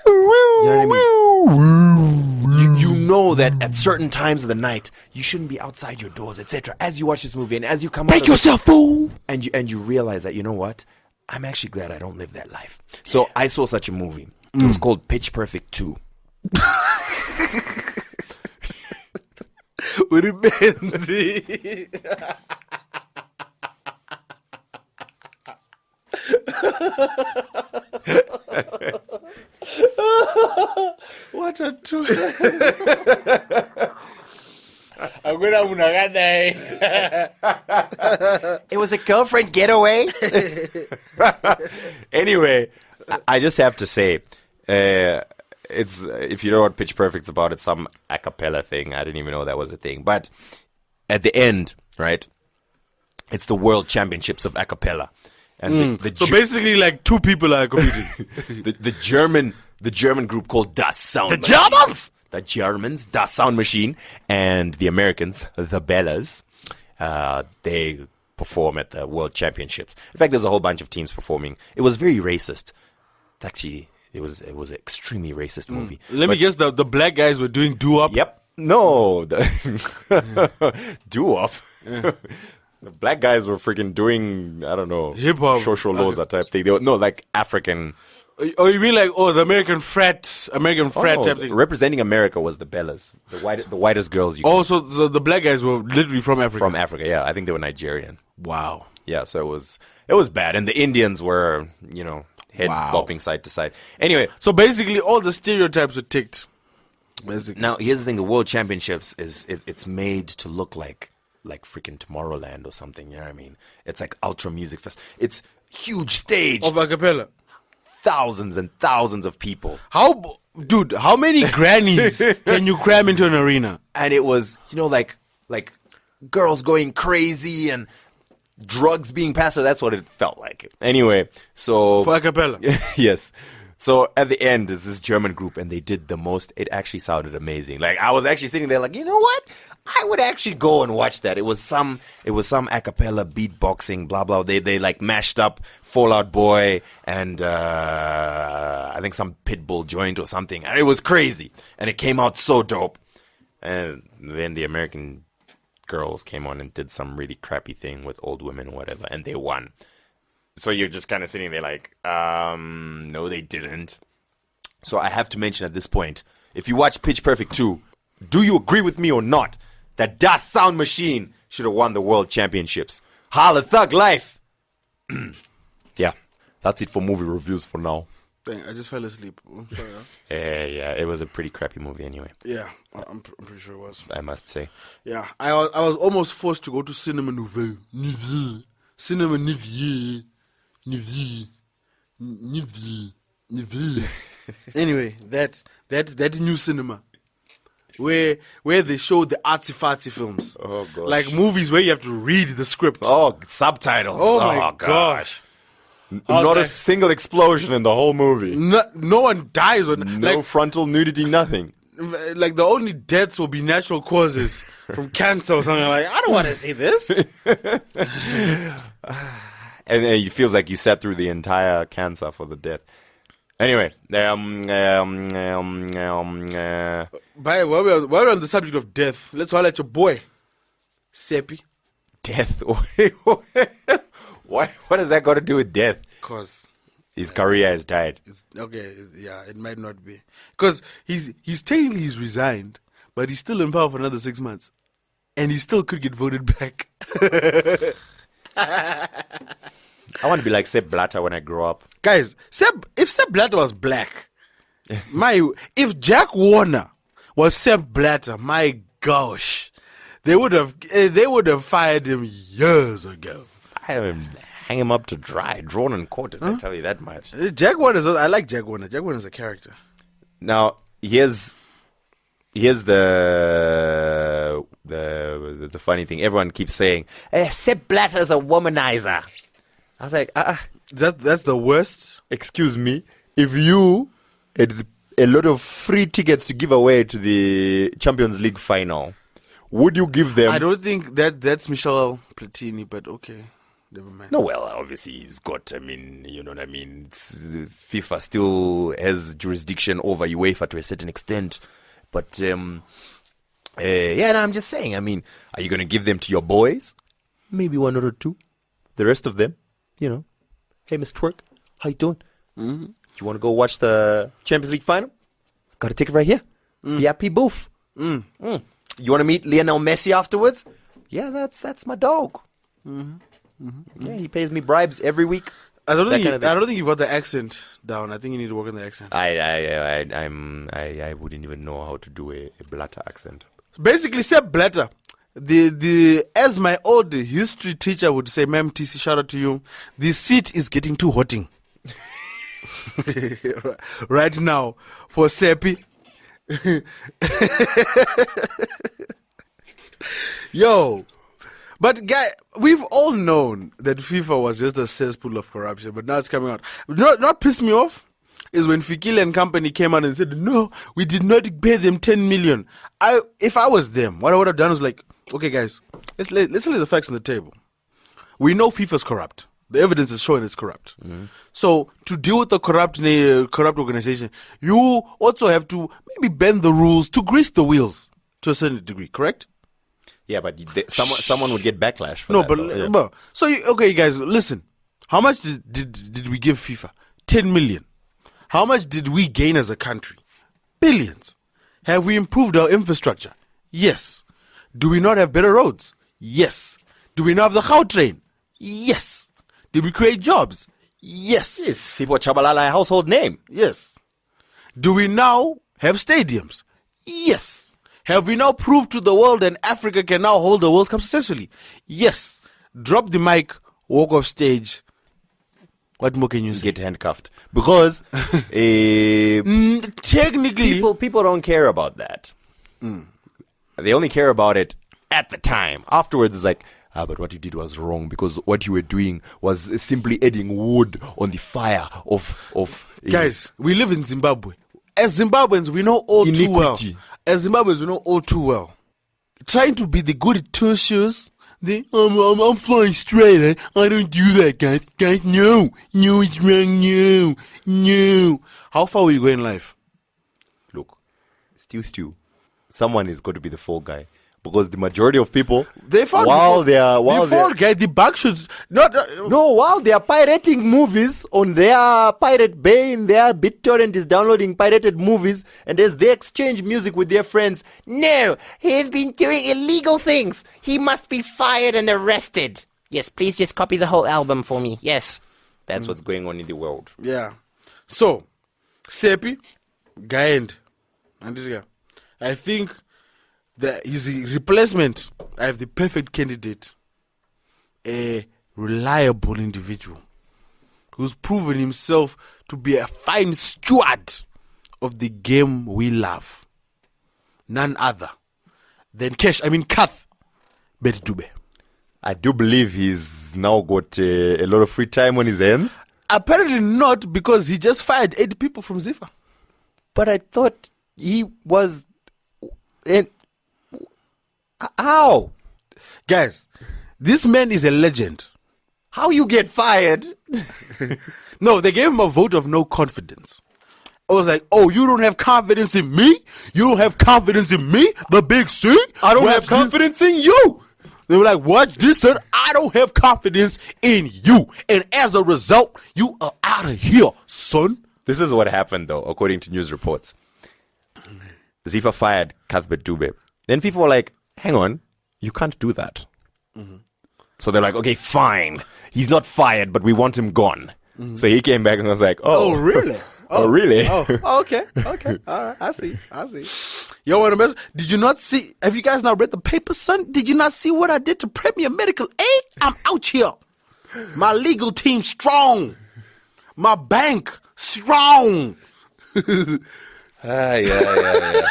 You know what I mean? You know that at certain times of the night, you shouldn't be outside your doors, etc. As you watch this movie and as you come out Make yourself, fool! And you realize that, you know what? I'm actually glad I don't live that life. So I saw such a movie. It was called Pitch Perfect 2. With a Benzie. What a twist. It was a girlfriend getaway. Anyway, I just have to say, it's if you know what Pitch Perfect's about, it's some a cappella thing. I didn't even know that was a thing. But at the end, right, it's the World Championships of a cappella. And so basically, like 2 people are competing. the German group called Das Sound. The Germans? The Germans, Das Sound Machine, and the Americans, the Bellas. They perform at the World Championships. In fact, there's a whole bunch of teams performing. It was very racist. It was an extremely racist movie. Let me guess, the black guys were doing doo-wop? Yep. No. Doo-wop. Yeah. The black guys were freaking doing, I don't know, hip-hop. Shosholoza type thing. They were, like African. Oh, you mean like, the American frat type thing? Representing America was the Bellas, the whitest girls you could. Oh, so the black guys were literally from Africa? From Africa, yeah. I think they were Nigerian. Wow. Yeah, so it was bad. And the Indians were, head bopping side to side. Anyway. So basically all the stereotypes are ticked. Basically. Now, here's the thing. The World Championships it's made to look like freaking Tomorrowland or something, you know what I mean? It's like ultra music fest. It's huge stage. Of a cappella. Thousands and thousands of people. How many grannies can you cram into an arena? And it was, like girls going crazy and drugs being passed. So that's what it felt like. Anyway, so... For a cappella. Yes. So at the end, there's this German group, and they did the most. It actually sounded amazing. Like, I was actually sitting there like, you know what? I would actually go and watch that. It was some a cappella beatboxing, blah, blah. They like mashed up Fall Out Boy and I think some Pitbull joint or something. And it was crazy. And it came out so dope. And then the American girls came on and did some really crappy thing with old women or whatever, and they won. So you're just kind of sitting there like, no, they didn't. So I have to mention at this point, if you watch Pitch Perfect 2, do you agree with me or not that Das Sound Machine should have won the World Championships? Holla Thug Life! Yeah, that's it for movie reviews for now. Dang, I just fell asleep. I'm sorry. Yeah, it was a pretty crappy movie anyway. Yeah, I'm pretty sure it was. I must say. Yeah, I was almost forced to go to Cinema Nouvelle. Cinema Nouvelle. Anyway, that new cinema where they show the artsy-fartsy films. Oh gosh. Like movies where you have to read the script. Oh, subtitles. Oh my gosh. Not a single explosion in the whole movie. No one dies. No frontal nudity, nothing. Like the only deaths will be natural causes from cancer or something. Like, I don't want to see this. And it feels like you sat through the entire cancer for the death. Anyway, While we're on the subject of death, let's highlight your boy, Seppi. Death? What has that got to do with death? Because his career has died. Okay, yeah, it might not be. Because he's technically he's resigned, but he's still in power for another 6 months. And he still could get voted back. I want to be like Sepp Blatter when I grow up. Guys, if Sepp Blatter was black, if Jack Warner was Sepp Blatter, my gosh, They would have fired him years ago. Hang him up to dry, drawn and quartered. I tell you that much. Jack Warner I like Jack Warner. Jack Warner is a character. Now here's the funny thing. Everyone keeps saying Sepp Blatter's a womanizer. I was like, That's the worst. excuse me. If you had a lot of free tickets to give away to the Champions League final, would you give them? I don't think that's Michel Platini, but okay. Never mind. No, well, obviously he's got, I mean, you know what I mean? FIFA still has jurisdiction over UEFA to a certain extent. But, I'm just saying, I mean, are you going to give them to your boys? Maybe one or two. The rest of them, you know. Hey, Mr. Twerk, how you doing? Mm-hmm. You want to go watch the Champions League final? Got a ticket right here. VIP booth. You want to meet Lionel Messi afterwards? Yeah, that's my dog. Mm-hmm. Mm-hmm. Yeah, he pays me bribes every week. I don't think you've got the accent down. I think you need to work on the accent. I wouldn't even know how to do a Blatter accent. Basically, Sepp Blatter, the as my old history teacher would say, Ma'am TC, shout out to you. The seat is getting too hotting right now for Seppi. Yo. But guy, we've all known that FIFA was just a cesspool of corruption, but now it's coming out. Not pissed me off is when Fikile and company came out and said, no, we did not pay them 10 million. If I was them, what I would have done was like, okay guys, let's lay the facts on the table. We know FIFA's corrupt. The evidence is showing it's corrupt. Mm-hmm. So to deal with the corrupt organization, you also have to maybe bend the rules to grease the wheels to a certain degree, correct? Yeah, but someone would get backlash for that. But so okay, guys, listen. How much did we give FIFA? 10 million. How much did we gain as a country? Billions. Have we improved our infrastructure? Yes. Do we not have better roads? Yes. Do we not have the Gautrain? Yes. Did we create jobs? Yes. Yes. Sipo Chabalala, a household name. Yes. Do we now have stadiums? Yes. Have we now proved to the world that Africa can now hold the World Cup successfully? Yes. Drop the mic, walk off stage. What more can you say? Get handcuffed. Because technically people don't care about that. They only care about it at the time. Afterwards, it's like, but what you did was wrong because what you were doing was simply adding wood on the fire of Guys, we live in Zimbabwe. As Zimbabweans, we know all too well. As Zimbabweans, we know all too well. Trying to be the good two shoes. I'm flying straight. I don't do that, guys. Guys, no, it's wrong. No. How far will you go in life? Look, Stew. Someone is going to be the fall guy. Because the majority of people, while they are pirating movies on their Pirate Bay, in their BitTorrent is downloading pirated movies, and as they exchange music with their friends, no, he's been doing illegal things. He must be fired and arrested. Yes, please just copy the whole album for me. Yes, that's what's going on in the world. Yeah. So, Seppi, Gaend, Andrea, I think that his replacement, I have the perfect candidate, a reliable individual who's proven himself to be a fine steward of the game we love. None other than Kath Betidube. I do believe he's now got a lot of free time on his hands. Apparently not, because he just fired 8 people from Zifa. But I thought he was how? Guys, this man is a legend. How you get fired? No, they gave him a vote of no confidence. I was like, oh, you don't have confidence in me? You don't have confidence in me? The big C? I don't have confidence in you. They were like, what? This said, I don't have confidence in you. And as a result, you are out of here, son. This is what happened, though, according to news reports. Zifa fired Cuthbert Dube. Then people were like, hang on, you can't do that. Mm-hmm. So they're like, okay, fine. He's not fired, but we want him gone. Mm-hmm. So he came back and was like, oh, really? Oh, really? Oh, okay. All right. I see. Yo, what a mess. Did you not see? Have you guys not read the paper, son? Did you not see what I did to Premier Medical Aid? I'm out here. My legal team strong. My bank strong. Yeah.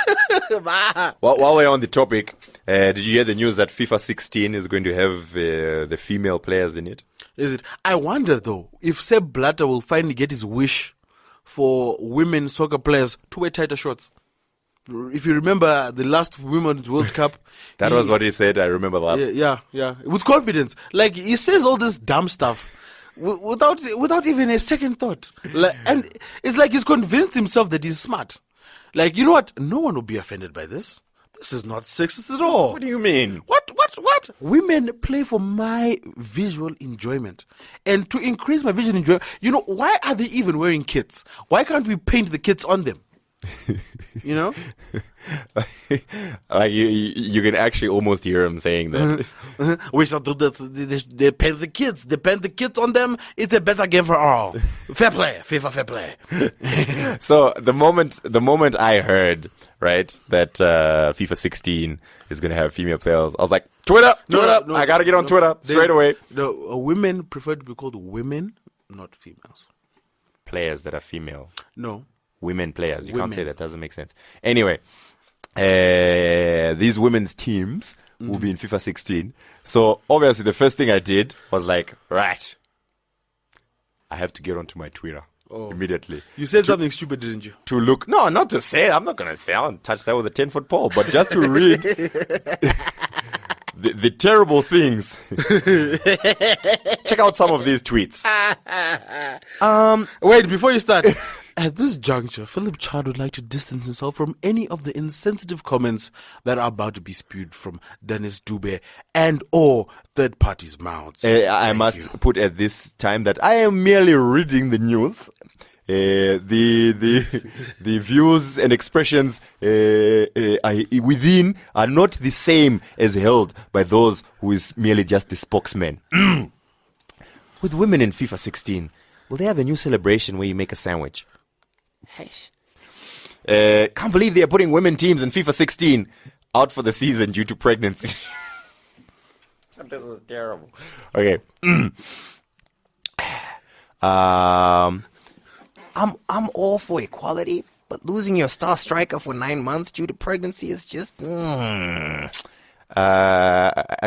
While we're on the topic, did you hear the news that FIFA 16 is going to have the female players in it? Is it? I wonder though if Sepp Blatter will finally get his wish for women soccer players to wear tighter shorts. If you remember the last Women's World Cup, That was what he said. I remember that. Yeah, with confidence. Like he says all this dumb stuff without even a second thought. And it's like he's convinced himself that he's smart. Like, you know what? No one will be offended by this. This is not sexist at all. What do you mean? What? Women play for my visual enjoyment. And to increase my visual enjoyment, you know, why are they even wearing kits? Why can't we paint the kits on them? You know? Like you can actually almost hear him saying that. We shall do this. They paint the kits. They paint the kits on them. It's a better game for all. Fair play. FIFA fair play. So the moment I heard, right, that FIFA 16 is going to have female players, I was like, Twitter. I got to get on Twitter straight away. No, women prefer to be called women, not females. Players that are female. No. Women players. You can't Women. say that. Doesn't make sense. Anyway, these women's teams will be in FIFA 16. So obviously the first thing I did was like, right, I have to get onto my Twitter immediately. You said something stupid, didn't you? To look, no, not to say, I'm not going to say, I'll touch that with a 10-foot pole, but just to read the terrible things. Check out some of these tweets. Wait, before you start. At this juncture, Philip Chard would like to distance himself from any of the insensitive comments that are about to be spewed from Dennis Dube and or third parties' mouths. I must put at this time that I am merely reading the news. The views and expressions within are not the same as held by those who is merely just the spokesman. With women in FIFA 16, will they have a new celebration where you make a sandwich? Can't believe they are putting women teams in FIFA 16 out for the season due to pregnancy. This is terrible. Okay. I'm all for equality, but losing your star striker for 9 months due to pregnancy is just a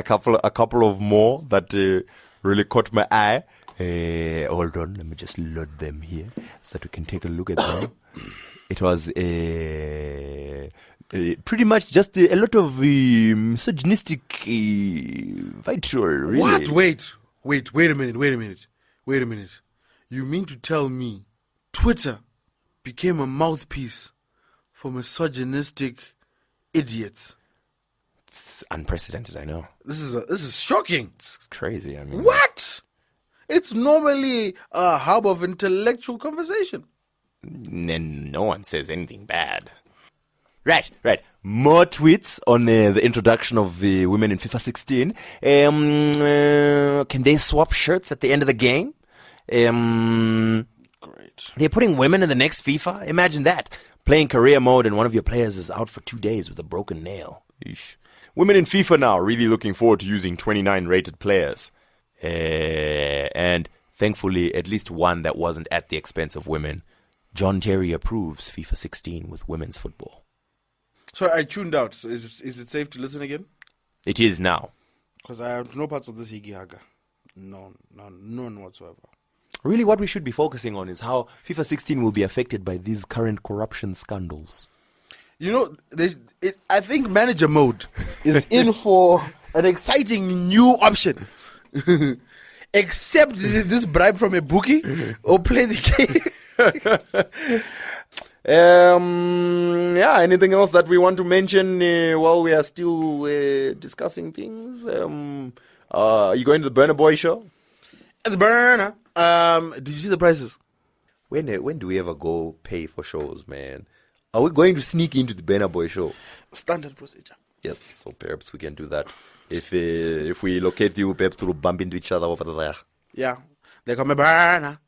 couple of more that really caught my eye. Hold on, let me just load them here so that we can take a look at them. It was pretty much just a lot of misogynistic vitriol, really. What? Wait a minute. You mean to tell me Twitter became a mouthpiece for misogynistic idiots? It's unprecedented, I know. This is shocking. It's crazy, I mean. What? It's normally a hub of intellectual conversation. And no one says anything bad. Right. More tweets on the introduction of the women in FIFA 16. Can they swap shirts at the end of the game? Great. They're putting women in the next FIFA? Imagine that. Playing career mode and one of your players is out for 2 days with a broken nail. Eesh. Women in FIFA now really looking forward to using 29 rated players. And thankfully, at least one that wasn't at the expense of women. John Terry approves FIFA 16 with women's football. Sorry, I tuned out. So is it safe to listen again? It is now. Because I have no parts of this Higi Haga. None whatsoever. Really, what we should be focusing on is how FIFA 16 will be affected by these current corruption scandals. You know, I think manager mode is in for an exciting new option. Accept this bribe from a bookie or play the game. Anything else that we want to mention while we are still discussing things? Are you going to the Burner Boy show? It's Burner. Did you see the prices? When do we ever go pay for shows, man? Are we going to sneak into the Burner Boy show? Standard procedure. Yes, so perhaps we can do that. If we locate you, perhaps we'll bump into each other over there. Yeah. They call me Burner.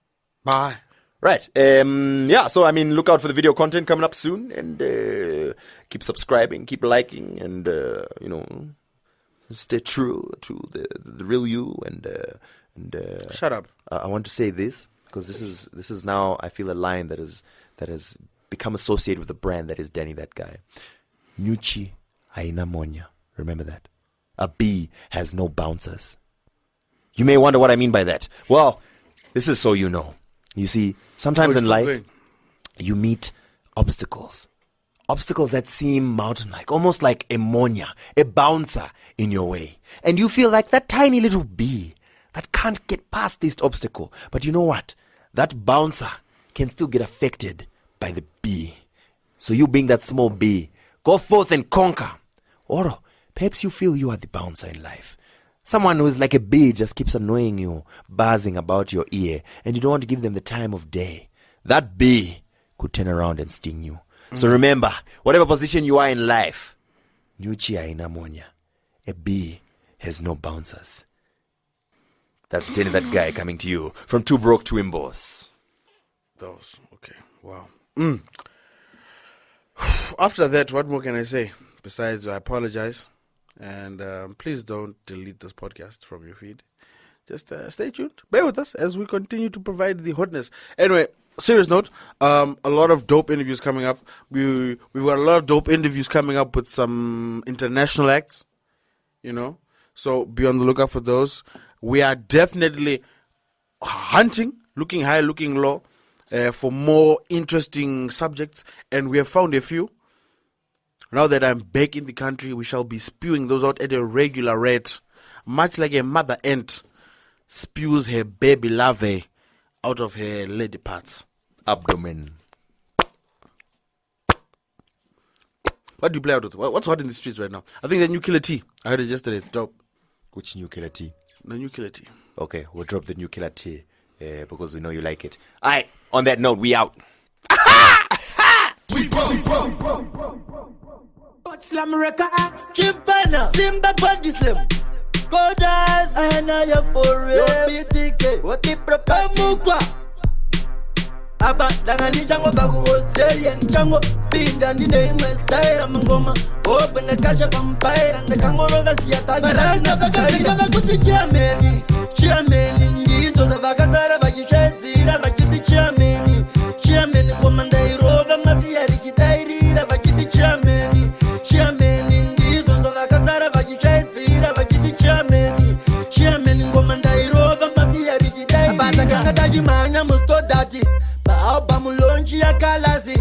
Bye. Right. Yeah, so I mean, look out for the video content coming up soon, and keep subscribing, keep liking, and you know, stay true to the real you. And Shut up. I want to say this because this is now, I feel, a line that has become associated with the brand that is Danny that guy. Nyuchi haina monya. Remember that. A bee has no bouncers. You may wonder what I mean by that. Well, this is so you know. You see, sometimes in life, you meet obstacles. Obstacles that seem mountain-like, almost like ammonia, a bouncer in your way. And you feel like that tiny little bee that can't get past this obstacle. But you know what? That bouncer can still get affected by the bee. So you being that small bee, go forth and conquer. Or perhaps you feel you are the bouncer in life. Someone who is like a bee just keeps annoying you, buzzing about your ear, and you don't want to give them the time of day. That bee could turn around and sting you. So remember, whatever position you are in life, nyuchi haina monya. A bee has no bouncers. That's Danny that guy coming to you from Two Broke Twimbos. Those. Okay. Wow. After that, what more can I say? Besides, I apologize. And please don't delete this podcast from your feed. Just stay tuned. Bear with us as we continue to provide the hotness. Anyway, serious note, a lot of dope interviews coming up. We've got a lot of dope interviews coming up with some international acts, you know. So be on the lookout for those. We are definitely hunting, looking high, looking low, for more interesting subjects. And we have found a few. Now that I'm back in the country, we shall be spewing those out at a regular rate, much like a mother ant spews her baby larvae out of her lady parts. Abdomen. What do you play out with? What's hot in the streets right now? I think the new Killer T. I heard it yesterday. It's dope. Which new Killer T? The new Killer T. Okay, we'll drop the new Killer T because we know you like it. All right, on that note, we out. Slam records, Chipana, Simba Body Slim, Godas, and I am for real. BTK, what the Propamukwa Abba, Dangani Jango Bagu, Australian Jango, Pinda, the name is Tyra Mangoma, open the cash of vampire and the Kango River Siata. But I never got the chairman in these of Agatha, but you can't see that, but the chairman, woman, they rover, Mafia, Rikitairi, but the chairman in these of Agatha, but you can't see that, but the chairman, woman, they rover, Mafia, Rikitairi, but the Kangadajimania Mustodati, Baobamulonchi Akalazi.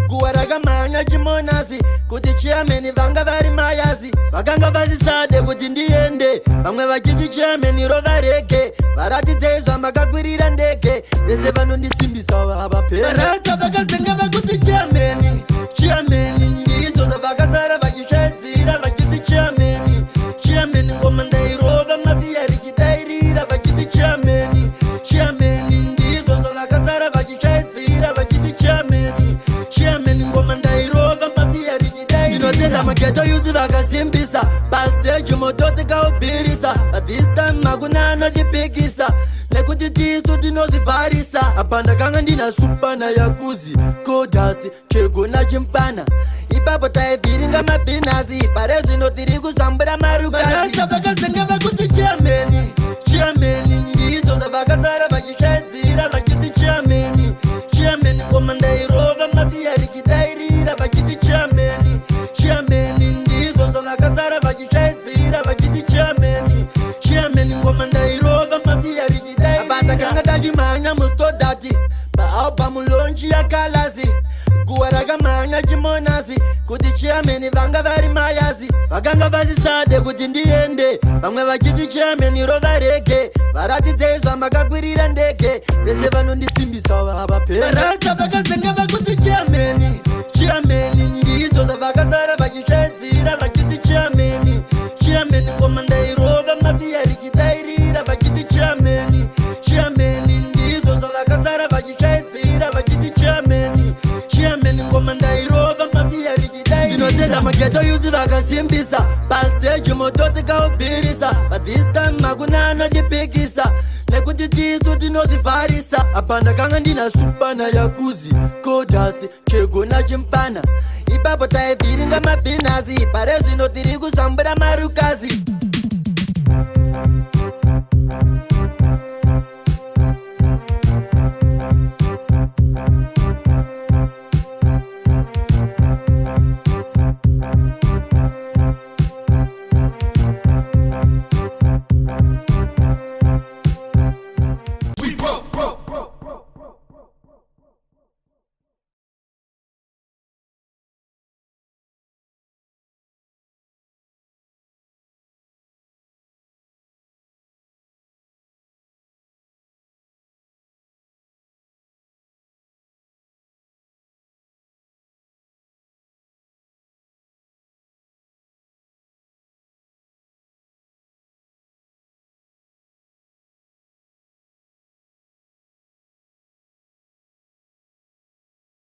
Guaragamanya Jimonazi, Kuti chairman, Vanga Vari Mayazi, Baganga Vasisade, Kuti Ndiende, Banga Vajiti chairman, Rovareke, Varati Days, Amagaguri and Deke, the Seven on the Simbisa, Abape, Rata Bagazanga Kuti chairman, indeed, to the Bagazara, Vajiti, Vajiti chairman, woman, they rover, Mafia, Rikitairi, Vajiti chairman, indeed, to the Bagazara, Vajiti, Vajiti chairman, woman, they rover, Mafia, Rikitairi. You know that I'm a ghetto, you do like a Simbisa, Pastor, you mototica, Birisa, but this time, Maguna, not the biggest. Nekutiti to the nose varisa apanda kangandina supana yakuzi kodasi chego na chimpana ipapota eviringa mapinazi parezi no tirigu sambra marukazi bakazenga bakuti chairman ndizo zabakazara bakishazira bakiti chairman komanda irova mafia rikitairira bakiti chairman ndizo zabakazara bakishazira bakiti chairman komanda irova mafia Abanda Tajimanya Mustodati, Baobamulonchi Akalazi, Guaragamanya Jimonazi, Kuti chairman, Vanga Vari Mayazi, Baganga Vasisade, Kuti Ndiende, Banga Vajiti chairman, Rovareke, Varati Days, Amagaguri and Deke, the Seven on the Simbisa, Abape, Rata Bagazanga Kuti chairman, indeed, to the Bagazara, Vajiti, Vajiti chairman, Commander Rova, Mafia, Rikitairi, Vajiti chairman, indeed, to the Bagazara, Vajiti chairman, Commander Rova, Mafia, Rikitairi. You know that I'm a ghetto, you do like a Simbisa, Pastor, you mototica, Birisa, but this time, Maguna, not the biggest. kuti tisu tinozvivharisa apa ndakanga ndina supana yakuzi kodhasi kego nachimpana ipapo taivhiringa mabhinasi pare zvino tiri kuzvambura marukazi